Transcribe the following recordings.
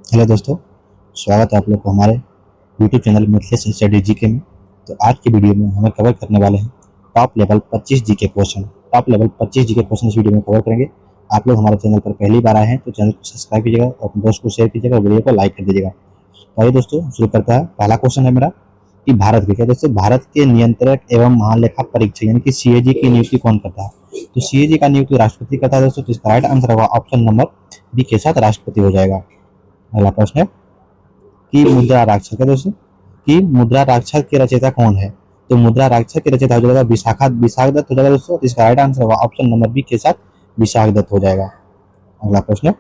Hello दोस्तों, स्वागत है आप लोग को हमारे YouTube channel Mithilesh study GK में। तो आज की वीडियो में हमें कवर करने वाले हैं top level 25 GK question. Top level 25 GK question इस वीडियो में कवर करेंगे। आप लोग हमारे चैनल पर पहली बार आए हैं तो चैनल को सब्सक्राइब कीजिएगा और अपने दोस्त को शेयर कीजिएगा और वीडियो को लाइक कर दीजिएगा। तो आइए दोस्तों शुरू करता है। पहला क्वेश्चन है मेरा कि भारत के क्या दोस्तों भारत के नियंत्रक एवं महालेखा परीक्षक यानी कि सीएजी की नियुक्ति कौन करता है। तो सीएजी का नियुक्ति राष्ट्रपति करता है दोस्तों। तो इसका राइट आंसर होगा ऑप्शन नंबर बी के साथ राष्ट्रपति हो जाएगा। अगला प्रश्न है कि मुद्रा राक्षस है दोस्तों कि मुद्रा राक्षस के रचयिता कौन है। तो मुद्रा राक्षस के रचयिता हो जाएगा विशाख दत्त हो जाएगा दोस्तों। तो इसका राइट आंसर होगा ऑप्शन नंबर बी के साथ विशाख दत्त हो जाएगा। अगला प्रश्न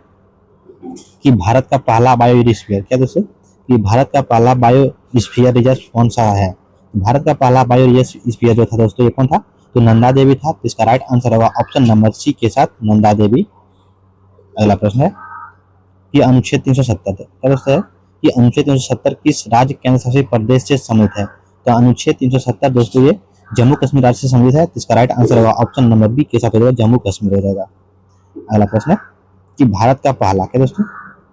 कि भारत का पहला बायोस्फीयर क्या दोस्तों कि भारत का पहला बायोस्फीयर रिजर्व कौन सा है। भारत का पहला बायोस्फीयर जो था दोस्तों ये कौन था। तो नंदा देवी था। तो इसका राइट आंसर होगा ऑप्शन नंबर सी के साथ नंदा देवी। अगला प्रश्न है कि अनुच्छेद 370 क्या दोस्तों है कि अनुच्छेद 370 किस राज्य केंद्र शासित प्रदेश से संबंधित है। तो अनुच्छेद 370 दोस्तों ये जम्मू कश्मीर राज्य से संबंधित है। तो इसका राइट आंसर होगा ऑप्शन नंबर बी के साथ हो जाएगा जम्मू कश्मीर हो जाएगा। अगला प्रश्न है कि भारत का पहला क्या दोस्तों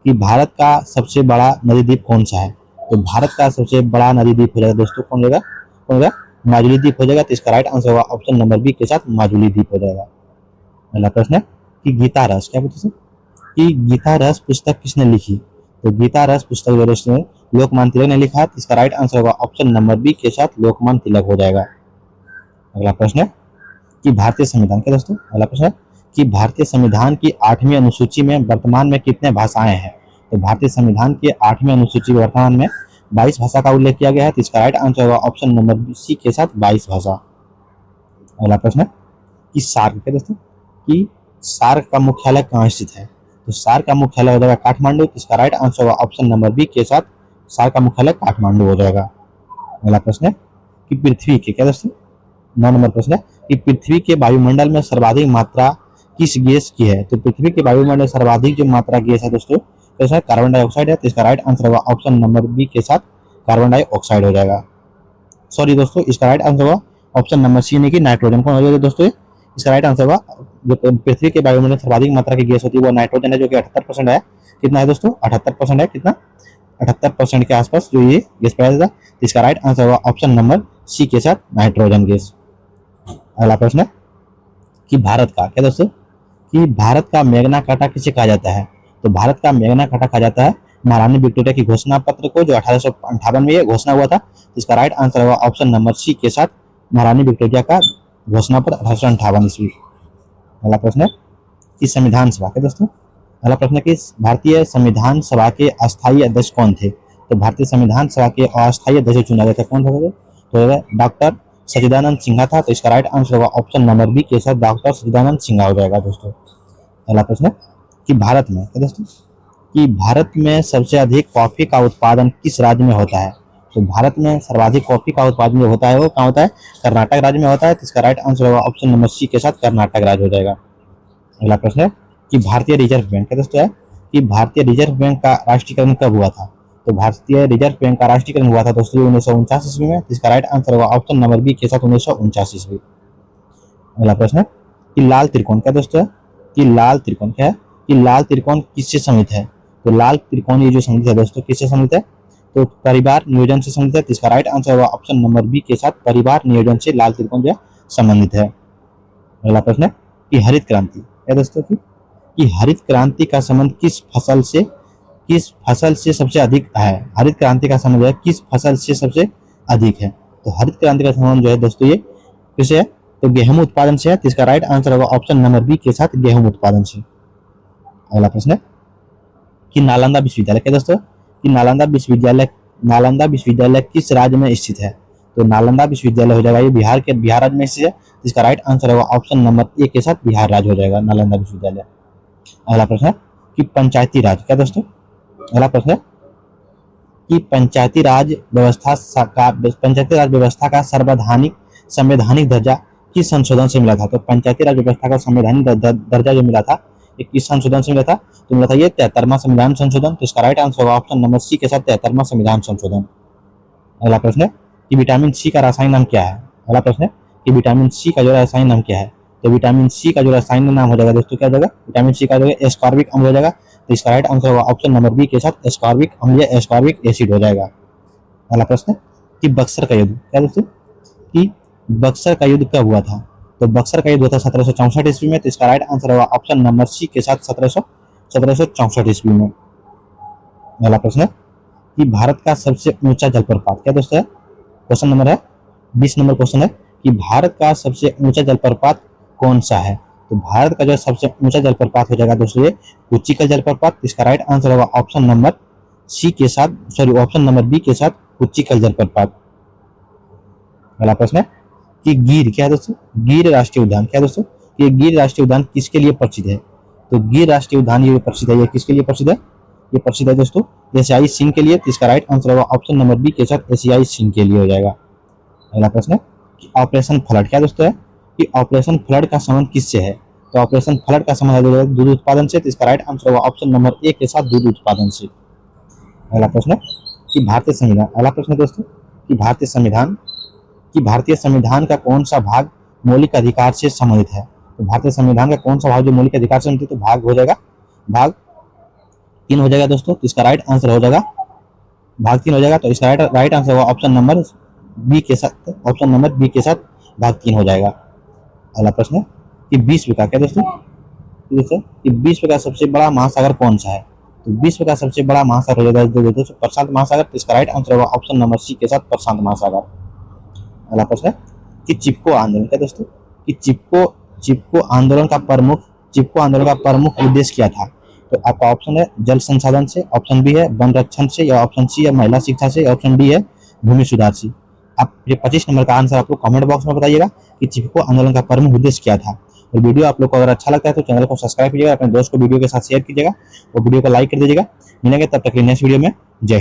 कि भारत का सबसे बड़ा नदी द्वीप कौन सा है। तो भारत का सबसे बड़ा नदी द्वीप हो जाएगा दोस्तों कौन होगा माजुली द्वीप हो जाएगा। तो इसका राइट आंसर होगा ऑप्शन नंबर बी के साथ माजुली द्वीप हो जाएगा। अगला प्रश्न है कि गीता रस क्या बोलते हैं कि गीता रस पुस्तक किसने लिखी। तो गीता रस पुस्तक जो दोस्तों लोकमान्य तिलक ने लिखा है। तो इसका राइट आंसर होगा ऑप्शन नंबर बी के साथ लोकमान्य तिलक हो जाएगा। अगला प्रश्न है कि भारतीय संविधान क्या दोस्तों अगला प्रश्न है कि भारतीय संविधान की 8वीं अनुसूची में वर्तमान में कितने भाषाएं हैं। तो भारतीय संविधान की 8वीं अनुसूची में वर्तमान में 22 भाषा का उल्लेख किया गया है। तो इसका राइट आंसर होगा ऑप्शन नंबर सी के साथ 22 भाषा। अगला प्रश्न है कि सार्क क्या दोस्तों कि सार्क का मुख्यालय कहाँ स्थित है। तो सार्क का मुख्यालय हो जाएगा काठमांडू। तो इसका राइट आंसर होगा ऑप्शन नंबर बी के साथ सार्क का मुख्यालय काठमांडू हो जाएगा। अगला प्रश्न है कि पृथ्वी के क्या दोस्तों 9 नंबर प्रश्न है कि पृथ्वी के वायुमंडल में सर्वाधिक मात्रा किस गैस की है। तो पृथ्वी के वायुमंडल में सर्वाधिक जो मात्रा गैस है दोस्तों तो कार्बन डाइऑक्साइड है। तो इसका राइट आंसर होगा ऑप्शन नंबर बी के साथ कार्बन डाइऑक्साइड हो जाएगा। सॉरी दोस्तों इसका राइट आंसर होगा ऑप्शन नंबर सी यानी कि नाइट्रोजन कौन हो जाएगा दोस्तों। इसका राइट आंसर होगा जो पृथ्वी के वायुमंडल में सर्वाधिक मात्रा की गैस होती है वो नाइट्रोजन है जो कि 78% है। कितना है दोस्तों 78% है। कितना 78% के आसपास जो ये गैस पाया जाता है। इसका राइट आंसर होगा ऑप्शन नंबर सी के साथ नाइट्रोजन गैस। अगला प्रश्न है कि भारत का क्या दोस्तों कि भारत का मैग्ना कार्टा किसे कहा जाता है। तो भारत का मैग्ना कार्टा कहा जाता है महारानी विक्टोरिया की घोषणा पत्र को जो 1858 में ये घोषणा हुआ था। इसका राइट आंसर होगा ऑप्शन नंबर सी के साथ महारानी विक्टोरिया का घोषणा पत्र 1858 ईस्वी। अगला प्रश्न है कि संविधान सभा क्या दोस्तों अगला प्रश्न है कि भारतीय संविधान सभा के अस्थायी अध्यक्ष कौन थे। तो भारतीय संविधान सभा के अस्थायी अध्यक्ष चुना गया था कौन था तो डॉक्टर सच्चिदानंद सिन्हा था। तो इसका राइट आंसर होगा ऑप्शन नंबर बी के साथ डॉक्टर सच्चिदानंद सिन्हा हो जाएगा दोस्तों। अगला प्रश्न है कि भारत में क्या दोस्तों कि भारत में सबसे अधिक कॉफी का उत्पादन किस राज्य में होता है। तो भारत में सर्वाधिक कॉफी का उत्पादन जो होता है वो कहाँ होता है कर्नाटक राज्य में होता है। तो इसका राइट आंसर होगा ऑप्शन नंबर सी के साथ कर्नाटक राज्य हो जाएगा। अगला प्रश्न है कि भारतीय रिजर्व बैंक क्या दोस्तों है कि भारतीय रिजर्व बैंक का राष्ट्रीयकरण कब हुआ था। तो भारतीय रिजर्व बैंक का राष्ट्रीयकरण हुआ था दोस्तों 1949 ईस्वी में। इसका राइट आंसर होगा ऑप्शन नंबर बी के साथ 1949 ईस्वी। अगला प्रश्न है कि लाल त्रिकोण क्या दोस्तों है कि लाल त्रिकोण क्या है कि लाल त्रिकोण किससे संबंधित है। तो लाल त्रिकोण ये जो संबंधित है दोस्तों किससे संबंधित है तो परिवार नियोजन से संबंधित है। तो इसका राइट आंसर होगा ऑप्शन नंबर बी के साथ परिवार नियोजन से लाल त्रिकोण जो संबंधित है। अगला प्रश्न है कि हरित क्रांति क्या दोस्तों कि हरित क्रांति का संबंध किस फसल से सबसे अधिक है। हरित क्रांति का संबंध है किस फसल से सबसे अधिक है। तो हरित क्रांति का संबंध जो है दोस्तों ये किससे है तो गेहूं उत्पादन से है। तो इसका राइट आंसर होगा ऑप्शन नंबर बी के साथ गेहूं उत्पादन से। अगला प्रश्न है कि नालंदा विश्वविद्यालय क्या दोस्तों कि नालंदा विश्वविद्यालय किस राज्य में स्थित है। तो नालंदा विश्वविद्यालय हो जाएगा ये बिहार राज्य में स्थित है। इसका राइट आंसर होगा ऑप्शन नंबर ए के साथ बिहार राज्य हो जाएगा नालंदा विश्वविद्यालय। अगला प्रश्न है कि पंचायती राज क्या दोस्तों अगला प्रश्न है कि पंचायती राज व्यवस्था का संवैधानिक दर्जा किस संशोधन से मिला था। तो पंचायती राज व्यवस्था का संवैधानिक दर्जा जो मिला था ये किस संशोधन से मिला था तो मिला था ये 73वां संविधान संशोधन। तो इसका राइट आंसर होगा ऑप्शन नंबर सी के साथ 73वां संविधान संशोधन। अगला प्रश्न है कि विटामिन सी का रासायनिक नाम क्या है। अगला प्रश्न है कि विटामिन सी का जो रासायनिक नाम क्या है। तो विटामिन सी का जो रासायनिक नाम हो जाएगा दोस्तों क्या हो जाएगा, विटामिन सी का जो है एस्कॉर्बिक अम्ल हो जाएगा। तो इसका राइट आंसर होगा ऑप्शन नंबर बी के साथ एस्कॉर्बिक अम्ल या एस्कॉर्बिक एसिड हो जाएगा। अगला प्रश्न कि बक्सर का युद्ध क्या दोस्तों, कि बक्सर का युद्ध कब हुआ था? तो बक्सर का युद्ध हुआ था 1764 ईस्वी में। तो इसका राइट आंसर होगा ऑप्शन नंबर सी के साथ 1764 ईस्वी में। अगला प्रश्न है कि भारत का सबसे ऊंचा जलप्रपात क्या दोस्तों है? क्वेश्चन नंबर है 20 नंबर क्वेश्चन है कि भारत का सबसे ऊंचा जलप्रपात कौन सा है? तो भारत का जो सबसे ऊंचा जलप्रपात हो जाएगा दोस्तों ये कोच्चि का जलप्रपात। इसका राइट आंसर होगा ऑप्शन नंबर सी के साथ, सॉरी ऑप्शन नंबर बी के साथ कोच्चि का जलप्रपात। अगला प्रश्न है कि गिर क्या है दोस्तों, गिर राष्ट्रीय उद्यान क्या है दोस्तों, ये गिर राष्ट्रीय उद्यान किसके लिए प्रसिद्ध है? तो गिर राष्ट्रीय उद्यान ये प्रसिद्ध है, ये किसके लिए प्रसिद्ध है? ये प्रसिद्ध है दोस्तों एशियाई सिंह के लिए। तो इसका राइट आंसर होगा ऑप्शन नंबर बी के साथ एशियाई सिंह के लिए हो जाएगा। अगला प्रश्न है कि ऑपरेशन फ्लड क्या दोस्तों है, कि ऑपरेशन फ्लड का संबंध किससे है? तो ऑपरेशन फ्लड का संबंध है दूध उत्पादन से। तो इसका राइट आंसर होगा ऑप्शन नंबर ए के साथ दूध उत्पादन से। अगला प्रश्न है कि भारतीय संविधान, अगला प्रश्न है दोस्तों कि भारतीय संविधान का कौन सा भाग मौलिक अधिकार से संबंधित है? तो भारतीय संविधान का कौन सा भाग जो मौलिक अधिकार से संबंधित है? तो भाग हो जाएगा भाग 3 हो जाएगा दोस्तों। तो इसका राइट आंसर हो जाएगा भाग 3 हो जाएगा। तो इसका राइट आंसर होगा ऑप्शन नंबर बी के साथ, ऑप्शन नंबर बी के साथ भाग 3 हो जाएगा। अगला प्रश्न है कि विश्व का क्या दोस्तों, कि विश्व का सबसे बड़ा महासागर कौन सा है? तो विश्व का सबसे बड़ा महासागर हो जाएगा दोस्तों प्रशांत महासागर। तो इसका राइट आंसर होगा ऑप्शन नंबर सी के साथ प्रशांत महासागर। अगला प्रश्न है कि चिपको आंदोलन क्या दोस्तों, कि चिपको आंदोलन का प्रमुख उद्देश्य क्या था? तो आपका ऑप्शन है जल संसाधन से, ऑप्शन बी है वन रक्षण से, या ऑप्शन सी है महिला शिक्षा से, या ऑप्शन डी है भूमि सुधार से। आप ये 25 नंबर का आंसर आप लोग कमेंट बॉक्स में बताइएगा कि चिपको आंदोलन का प्रमुख उद्देश्य क्या था। और वीडियो आप लोग को अगर अच्छा लगता है तो चैनल को सब्सक्राइब कीजिएगा, अपने दोस्त को वीडियो के साथ शेयर कीजिएगा और वीडियो को लाइक कर दीजिएगा। मिलेंगे तब तक के नेक्स्ट वीडियो में। जय हिंद।